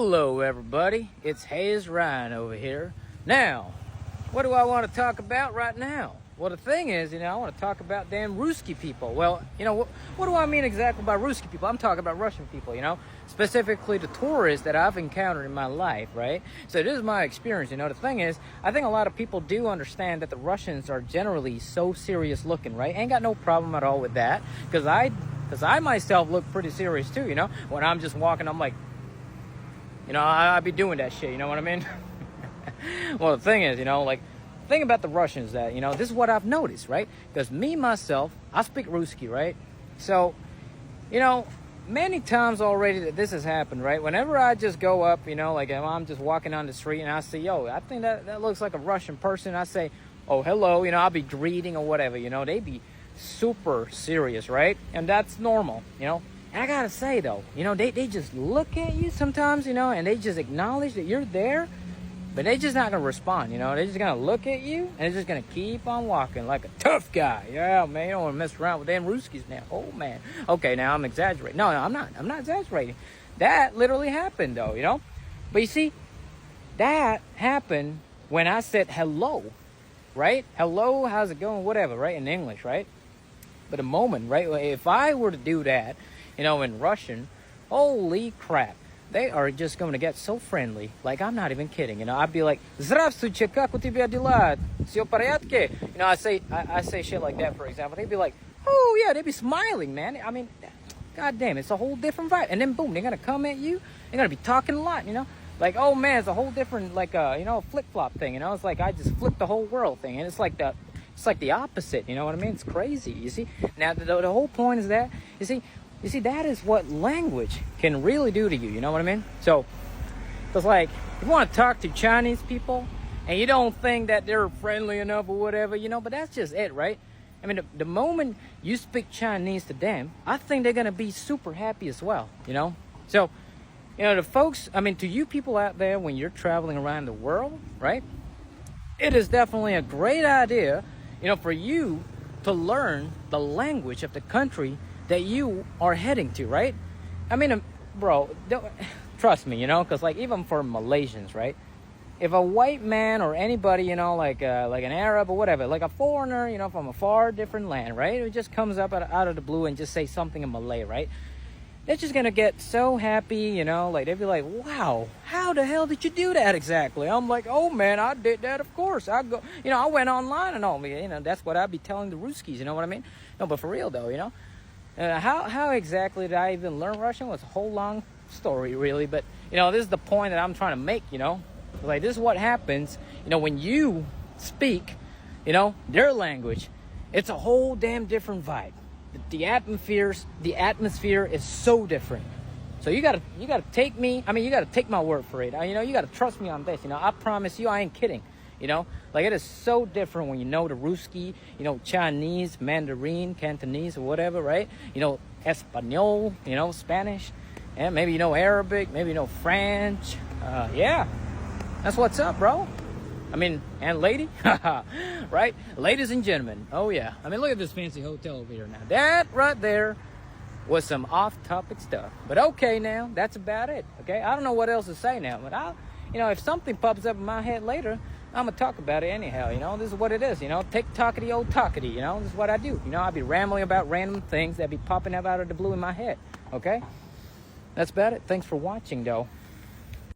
Hello everybody, it's Hayes Ryan over here. Now, what do I want to talk about right now? Well, the thing is, I want to talk about damn Ruski people. Well, what do I mean exactly by Ruski people? I'm talking about Russian people, specifically the tourists that I've encountered in my life, right? So this is my experience, the thing is, I think a lot of people do understand that the Russians are generally so serious looking, right? Ain't got no problem at all with that, because I myself look pretty serious too, when I'm just walking, I'm like, I'd be doing that shit, you know what I mean? Well, the thing is, thing about the Russians that, this is what I've noticed, right? Because me, myself, I speak Ruski, right? So, many times already that this has happened, right? Whenever I just go up, like if I'm just walking on the street and I see, I think that looks like a Russian person. I say, oh, hello, I'll be greeting or whatever, they be super serious, right? And that's normal, And I gotta say though, they just look at you sometimes, and they just acknowledge that you're there, but they just not gonna respond, They're just gonna look at you and they're just gonna keep on walking like a tough guy. Yeah, man, you don't wanna mess around with them Ruskies now. Oh man. Okay, now I'm exaggerating. No, I'm not exaggerating. That literally happened though, But you see, that happened when I said hello, right? Hello, how's it going? Whatever, right? In English, right? But a moment, right? If I were to do that, in Russian, holy crap, they are just going to get so friendly. Like, I'm not even kidding. I'd be like, "Здравствуйте, как у тебя дела? Всё в порядке?" I say shit like that, for example. They'd be like, "Oh yeah," they'd be smiling, man. I mean, god damn, it's a whole different vibe. And then boom, they're going to come at you. They're going to be talking a lot, Like, oh man, it's a whole different, like, flip-flop thing, It's like I just flipped the whole world thing. And it's like the opposite, you know what I mean? It's crazy, you see? Now, the whole point is that, you see, that is what language can really do to you, you know what I mean? So, it's like, if you want to talk to Chinese people, and you don't think that they're friendly enough or whatever, but that's just it, right? I mean, the moment you speak Chinese to them, I think they're going to be super happy as well, So, the folks, to you people out there, when you're traveling around the world, right? It is definitely a great idea, for you to learn the language of the country that you are heading to, right? Bro, trust me, because like even for Malaysians, right? If a white man or anybody, like an Arab or whatever, like a foreigner, from a far different land, right? It just comes up out of the blue and just say something in Malay, right? They're just gonna get so happy, like they'd be like, wow, how the hell did you do that exactly? I'm like, oh man, I did that, of course. I went online and all, that's what I'd be telling the Ruskies, you know what I mean? No, but for real though, how exactly did I even learn Russian was a whole long story, really. But, this is the point that I'm trying to make, Like, this is what happens, when you speak, their language. It's a whole damn different vibe. The atmosphere is so different. So you gotta take me, you gotta take my word for it. You gotta trust me on this, I promise you, I ain't kidding. Like it is so different when you know the Ruski, Chinese, Mandarin, Cantonese, or whatever, right? Espanol, Spanish, and maybe Arabic, maybe French. Yeah, that's what's up, bro. And lady, right? Ladies and gentlemen, oh yeah. Look at this fancy hotel over here now. That right there was some off-topic stuff. But okay now, that's about it, okay? I don't know what else to say now, but if something pops up in my head later, I'm going to talk about it anyhow, This is what it is, Tick-tockety, old talkety, This is what I do. I'll be rambling about random things that be popping up out of the blue in my head, okay? That's about it. Thanks for watching, though.